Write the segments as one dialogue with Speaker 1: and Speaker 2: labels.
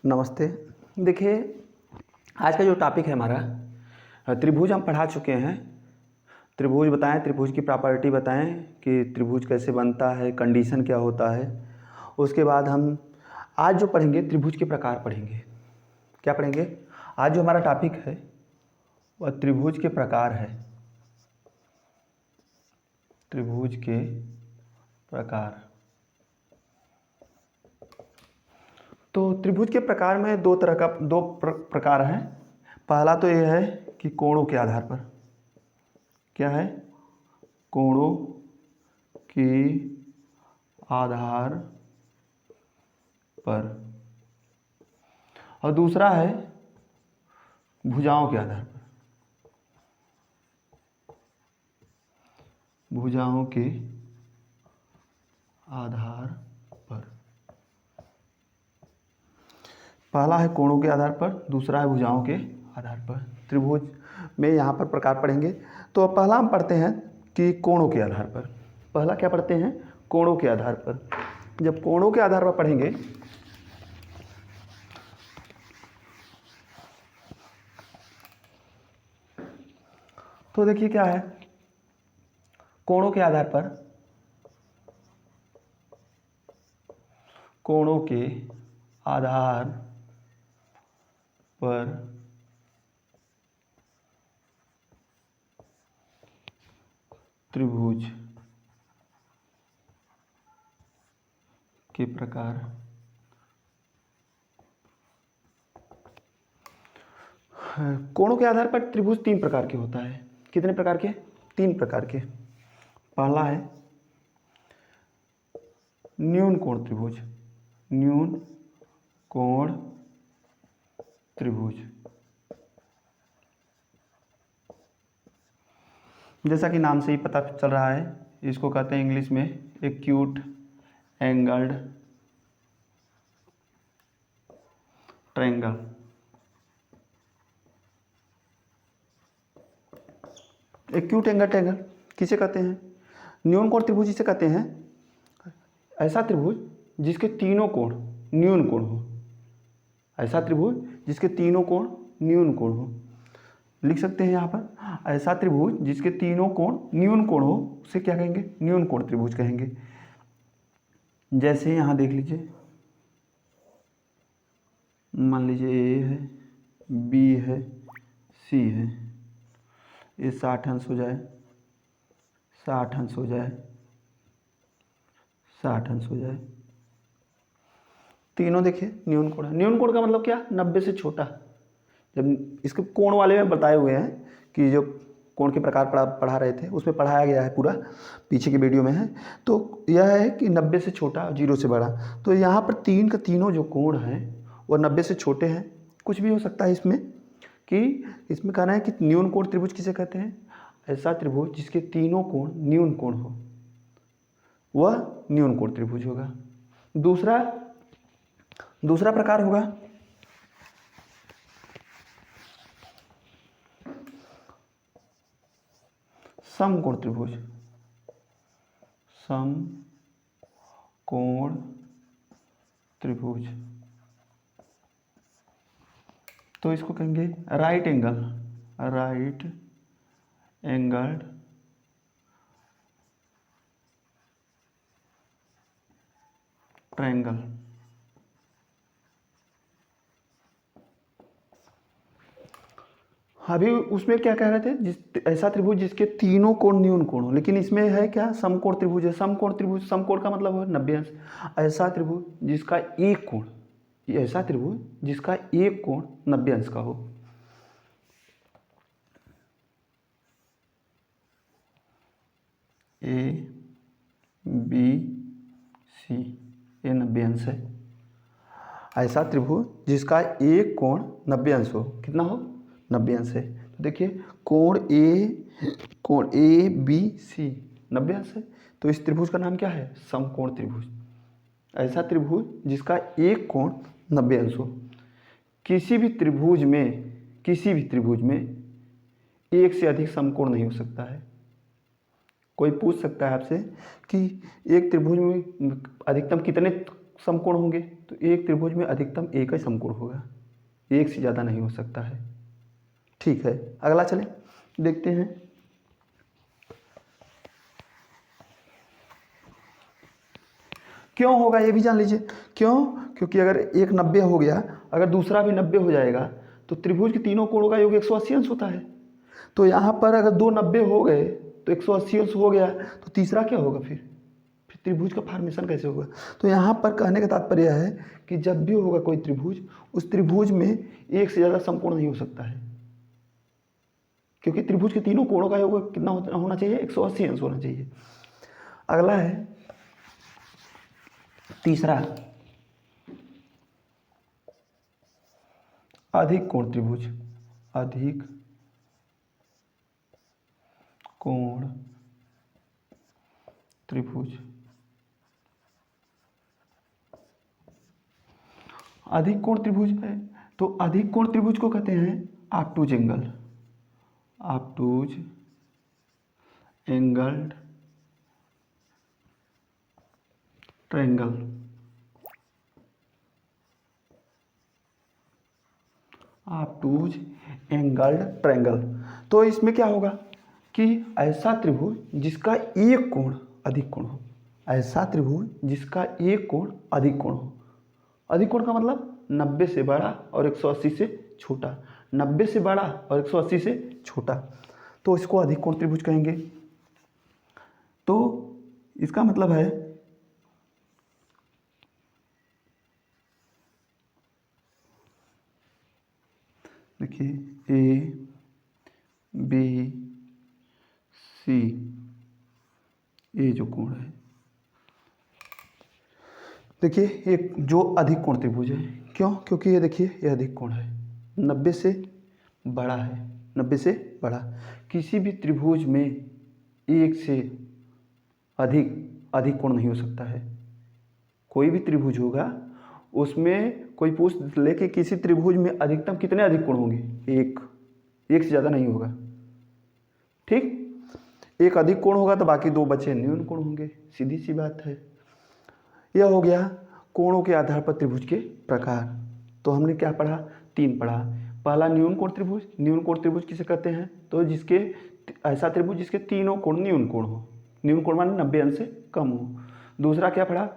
Speaker 1: नमस्ते। देखिए, आज का जो टॉपिक है हमारा, त्रिभुज हम पढ़ा चुके हैं। त्रिभुज बताएं, त्रिभुज की प्रॉपर्टी बताएं कि त्रिभुज कैसे बनता है, कंडीशन क्या होता है। उसके बाद हम आज जो पढ़ेंगे त्रिभुज के प्रकार पढ़ेंगे। क्या पढ़ेंगे? आज जो हमारा टॉपिक है वह त्रिभुज के प्रकार है। त्रिभुज के प्रकार। तो त्रिभुज के प्रकार में दो प्रकार हैं। पहला तो यह है कि कोणों के आधार पर। क्या है? कोणों के आधार पर। और दूसरा है भुजाओं के आधार पर। भुजाओं के आधार पर। पहला है कोणों के आधार पर, दूसरा है भुजाओं के आधार पर। त्रिभुज में यहाँ पर प्रकार पढ़ेंगे। तो पहला हम पढ़ते हैं कि कोणों के आधार पर। पहला क्या पढ़ते हैं? कोणों के आधार पर। जब कोणों के आधार पर पढ़ेंगे तो देखिए क्या है। कोणों के आधार पर, कोणों के आधार पर त्रिभुज के प्रकार। कोणों के आधार पर त्रिभुज तीन प्रकार के होता है। कितने प्रकार के? तीन प्रकार के। पहला है न्यून कोण त्रिभुज। न्यून कोण त्रिभुज, जैसा कि नाम से ही पता चल रहा है, इसको कहते हैं इंग्लिश में acute angled triangle. Acute angle triangle किसे कहते हैं? न्यून कोण त्रिभुज इसे कहते हैं। ऐसा त्रिभुज जिसके तीनों कोण न्यून कोण हो। ऐसा त्रिभुज जिसके तीनों कोण न्यून कोण हो। लिख सकते हैं यहाँ पर, ऐसा त्रिभुज जिसके तीनों कोण न्यून कोण हो उसे क्या कहेंगे? न्यून कोण त्रिभुज कहेंगे। जैसे यहाँ देख लीजिए, मान लीजिए ए है, बी है, सी है। ये 60 अंश हो जाए, 60 अंश हो जाए, 60 अंश हो जाए। तीनों देखिए न्यून कोण है। न्यून कोण का मतलब क्या? 90 से छोटा। जब इसके कोण वाले में बताए हुए हैं कि जो कोण के प्रकार पढ़ा रहे थे उसमें पढ़ाया गया है, पूरा पीछे की वीडियो में है। तो यह है कि 90 से छोटा, 0 से बड़ा। तो यहाँ पर तीन का तीनों जो कोण हैं वो 90 से छोटे हैं। कुछ भी हो सकता है इसमें, कि इसमें कहना है कि न्यून कोण त्रिभुज किसे कहते हैं? ऐसा त्रिभुज जिसके तीनों कोण न्यून कोण हो वह न्यून कोण त्रिभुज होगा। दूसरा प्रकार होगा समकोण त्रिभुज। समकोण त्रिभुज, तो इसको कहेंगे राइट एंगल्ड ट्रायंगल। अभी उसमें क्या कह रहे थे? ऐसा त्रिभुज जिसके तीनों कोण न्यून कोण हो, लेकिन इसमें है क्या? समकोण त्रिभुज है। समकोण त्रिभुज, समकोण का मतलब है 90 अंश। ऐसा त्रिभुज जिसका एक कोण, ऐसा त्रिभुज जिसका एक कोण 90 अंश का हो। ए बी सी, ये 90 अंश है। ऐसा त्रिभुज जिसका एक कोण 90 अंश हो। कितना हो? 90 अंश है। तो देखिए कोण ए बी सी 90 अंश है। तो इस त्रिभुज का नाम क्या है? समकोण त्रिभुज। ऐसा त्रिभुज जिसका एक कोण 90 अंश हो। किसी भी त्रिभुज में एक से अधिक समकोण नहीं हो सकता है। कोई पूछ सकता है आपसे कि एक त्रिभुज में अधिकतम कितने समकोण होंगे? तो एक त्रिभुज में अधिकतम एक ही समकोण होगा, एक से ज़्यादा नहीं हो सकता है। ठीक है, अगला चलें देखते हैं। क्यों होगा ये भी जान लीजिए। क्यों? क्योंकि अगर एक 90 हो गया, अगर दूसरा भी 90 हो जाएगा तो त्रिभुज के तीनों कोणों का योग 180 अंश होता है। तो यहाँ पर अगर दो 90 हो गए तो 180 अंश हो गया, तो तीसरा क्या होगा फिर त्रिभुज का फॉर्मेशन कैसे होगा? तो यहाँ पर कहने का तात्पर्य है कि जब भी होगा कोई त्रिभुज, उस त्रिभुज में एक से ज़्यादा समकोण नहीं हो सकता है, क्योंकि त्रिभुज के तीनों कोणों का योग कितना होना चाहिए? 180 अंश होना चाहिए। अगला है तीसरा, अधिक कोण त्रिभुज। अधिक कोण त्रिभुज। अधिक कोण त्रिभुज है, तो अधिक कोण त्रिभुज को कहते हैं obtuse angle. Obtuse angled triangle. Obtuse angled triangle. तो इसमें क्या होगा कि ऐसा त्रिभुज जिसका एक कोण अधिक कोण हो, ऐसा त्रिभुज जिसका एक कोण अधिक कोण हो। अधिक कोण का मतलब 90 से बड़ा और 180 से छोटा, 90 से बड़ा और 180 से छोटा, तो इसको अधिक कोण त्रिभुज कहेंगे। तो इसका मतलब है देखिए ए बी सी, ये जो कोण है, देखिए एक जो अधिक कोण त्रिभुज है। क्यों? क्योंकि ये देखिए ये अधिक कोण है, 90 से बड़ा है, 90 से बड़ा। किसी भी त्रिभुज में एक से अधिक कोण नहीं हो सकता है। कोई भी त्रिभुज होगा उसमें कोई पूछ ले कि किसी त्रिभुज में अधिकतम कितने अधिक कोण होंगे? एक से ज़्यादा नहीं होगा। ठीक, एक अधिक कोण होगा तो बाकी दो बचे न्यून कोण होंगे, सीधी सी बात है। यह हो गया कोणों के आधार पर त्रिभुज के प्रकार। तो हमने क्या पढ़ा? 3 पढ़ा। पहला न्यून कोण त्रिभुज। न्यून कोण त्रिभुज किसे कहते हैं? तो जिसके ऐसा त्रिभुज जिसके तीनों कोण न्यून कोण हो, न्यून कोण माने 90 अंश से कम हो। दूसरा क्या पढ़ा?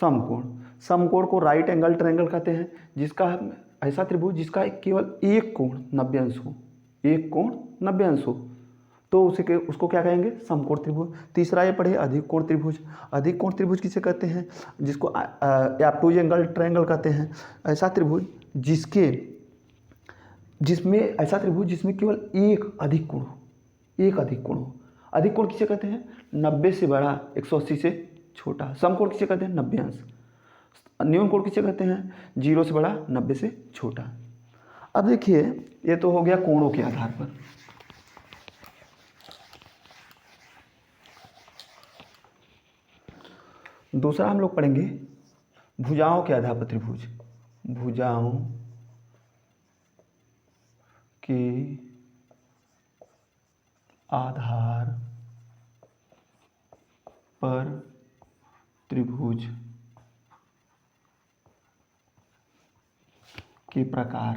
Speaker 1: समकोण। समकोण को राइट एंगल ट्रायंगल कहते हैं, जिसका ऐसा त्रिभुज जिसका केवल एक कोण 90 अंश हो, एक कोण 90 अंश हो, तो उसको क्या कहेंगे? समकोण त्रिभुज। तीसरा ये पढ़े अधिक कोण त्रिभुज। अधिक कोण त्रिभुज किसे कहते हैं? जिसको ऑब्टूज एंगल ट्रायंगल कहते हैं। ऐसा त्रिभुज जिसमें केवल एक अधिक कोण हो, एक अधिक कोण हो। अधिक कोण किसे कहते हैं? 90 से बड़ा 180 से छोटा। समकोण किसे कहते हैं? 90 अंश। न्यून कोण किसे कहते हैं? 0 से बड़ा 90 से छोटा। अब देखिए ये तो हो गया कोणों के आधार पर। दूसरा हम लोग पढ़ेंगे भुजाओं के आधार पर त्रिभुज। भुजाओं के आधार पर त्रिभुज के प्रकार।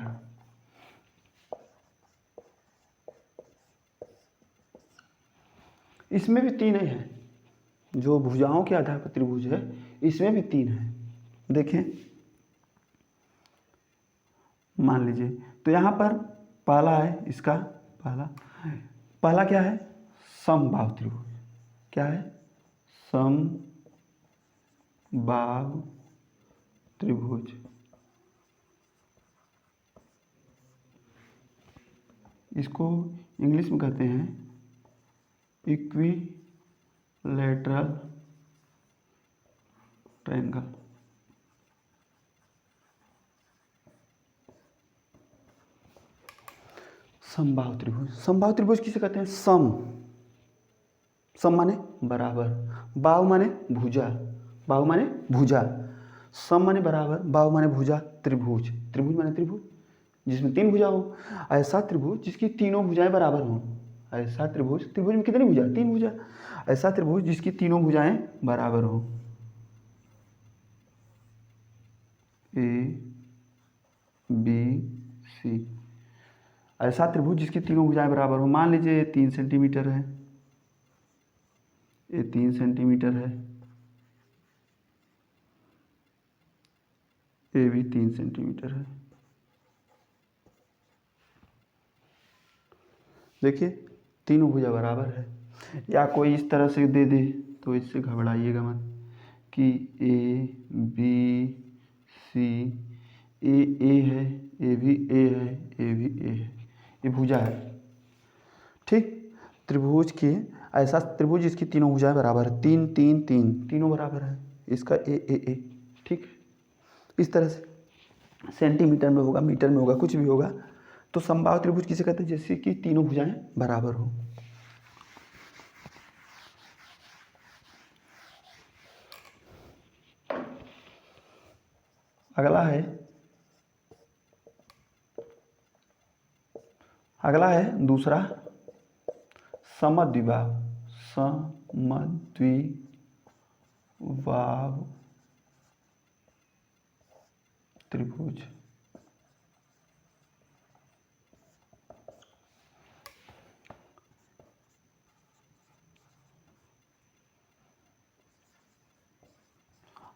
Speaker 1: इसमें भी 3 ही हैं। जो भुजाओं के आधार पर त्रिभुज है इसमें भी 3 है। देखें, मान लीजिए तो यहाँ पर पहला है, इसका पहला क्या है? समबाहु त्रिभुज। क्या है? समबाहु त्रिभुज। इसको इंग्लिश में कहते हैं इक्विलैटरल ट्रायंगल। समबाहु त्रिभुज। समबाहु त्रिभुज किसे कहते हैं? सम माने बराबर, बाहु माने भुजा, बाहु माने भुजा, सम माने बराबर, बाहु माने भुजा, त्रिभुज। त्रिभुज माने त्रिभुज जिसमें 3 भुजा हो। ऐसा त्रिभुज जिसकी तीनों भुजाएं बराबर हों। ऐसा त्रिभुज में कितनी भुजा? 3 भुजा। ऐसा त्रिभुज जिसकी तीनों भुजाएं बराबर हों। A B C. ऐसा त्रिभुज जिसकी तीनों भुजाएं बराबर हो। मान लीजिए ये 3 सेंटीमीटर है, ये 3 सेंटीमीटर है, ये भी 3 सेंटीमीटर है। देखिए तीनों भुजा बराबर है। या कोई इस तरह से दे दे तो इससे घबराइएगा मत कि ए बी सी, ए है, ए भी ए है, ए भी ए है, ये भुजा है। ठीक, त्रिभुज की ऐसा त्रिभुज जिसकी तीनों भुजाएं बराबर है, 3 3 3 तीनों बराबर है, इसका ए। ठीक, इस तरह से सेंटीमीटर में होगा, मीटर में होगा, कुछ भी होगा। तो समबाहु त्रिभुज किसे कहते हैं? जैसे कि तीनों भुजाएं बराबर हो। अगला है दूसरा समद्विबाहु। समद्विबाहु त्रिभुज।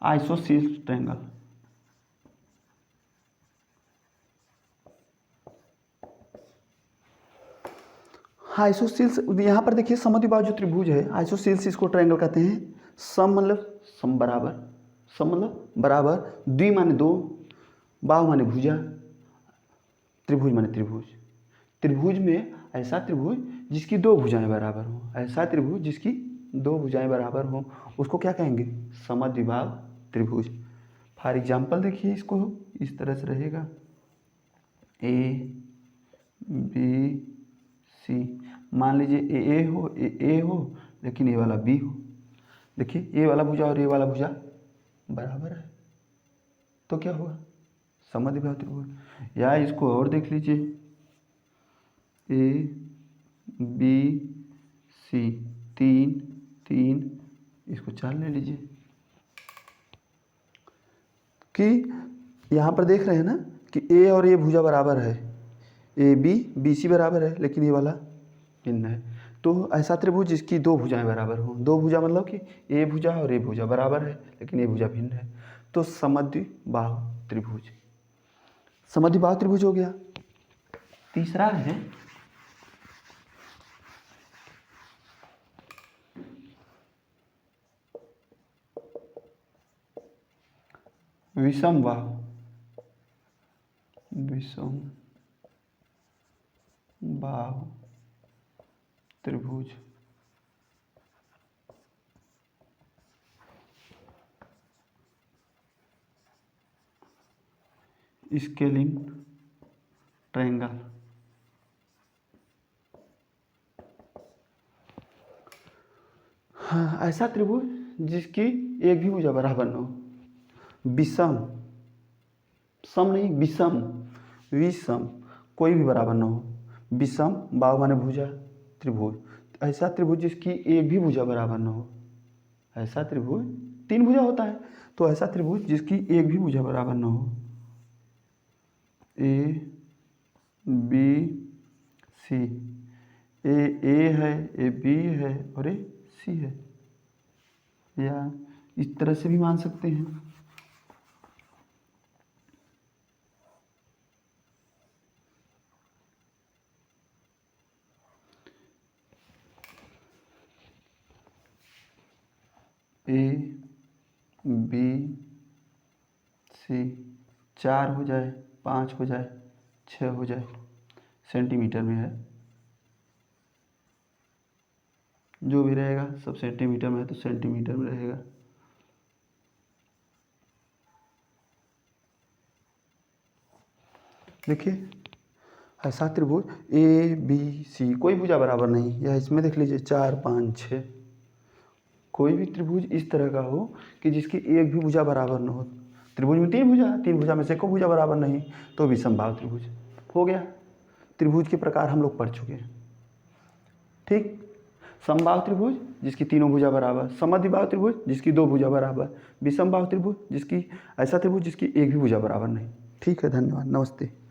Speaker 1: Isosceles triangle. आइसोसेल्स यहाँ पर देखिए समद्विबाहु जो त्रिभुज है, आइसोसेल्स इसको ट्रायंगल कहते हैं। सम मतलब सम बराबर, सम मतलब बराबर, द्वि माने दो, बाहु माने भुजा, त्रिभुज माने त्रिभुज। त्रिभुज में ऐसा त्रिभुज जिसकी दो भुजाएं बराबर हो, ऐसा त्रिभुज जिसकी दो भुजाएं बराबर हो, उसको क्या कहेंगे? समद्विबाहु त्रिभुज। फॉर एग्जाम्पल देखिए इसको, इस तरह से रहेगा ए बी सी। मान लीजिए ए हो, ए हो, लेकिन ए वाला बी हो। देखिए ए वाला भुजा और ए वाला भुजा बराबर है, तो क्या होगा? समद्विबाहु त्रिभुज। या इसको और देख लीजिए, ए बी सी, 3 3, इसको 4 ले लीजिए। कि यहाँ पर देख रहे हैं ना कि ए और ए भुजा बराबर है, ए बी सी बराबर है, लेकिन ये वाला भिन्न है। तो ऐसा त्रिभुज जिसकी दो भुजाएं बराबर हों, दो भुजा मतलब कि ए भुजा और ए भुजा बराबर है, लेकिन ए भुजा भिन्न है, तो समद्विबाहु त्रिभुज। समद्विबाहु त्रिभुज हो गया। तीसरा है विषमबाहु। विषमबाहु त्रिभुज। Scaling triangle. हाँ, ऐसा त्रिभुज जिसकी एक भी भुजा बराबर न हो। विषम, सम नहीं, विषम, विषम, कोई भी बराबर न हो। विषम बाहु माने भुजा, त्रिभुज। ऐसा त्रिभुज जिसकी एक भी भुजा बराबर न हो। ऐसा त्रिभुज, 3 भुजा होता है, तो ऐसा त्रिभुज जिसकी एक भी भुजा बराबर न हो। ए बी सी, ए है, ए बी है और ए सी है। या इस तरह से भी मान सकते हैं। ए बी सी, 4 हो जाए, 5 हो जाए, 6 हो जाए, सेंटीमीटर में है, जो भी रहेगा सब सेंटीमीटर में है, तो सेंटीमीटर में रहेगा। देखिए ऐसा त्रिभुज ए बी सी, कोई भुजा बराबर नहीं, या इसमें देख लीजिए 4 5 6, कोई भी त्रिभुज इस तरह का हो कि जिसकी एक भी भुजा बराबर न हो। त्रिभुज में 3 भुजा में से कोई भुजा बराबर नहीं, तो विषमबाहु त्रिभुज हो गया। त्रिभुज के प्रकार हम लोग पढ़ चुके हैं। ठीक, समबाहु त्रिभुज जिसकी तीनों भुजा बराबर, समद्विबाहु त्रिभुज जिसकी दो भुजा बराबर, विषमबाहु त्रिभुज जिसकी ऐसा त्रिभुज जिसकी एक भी भुजा बराबर नहीं। ठीक है, धन्यवाद, नमस्ते।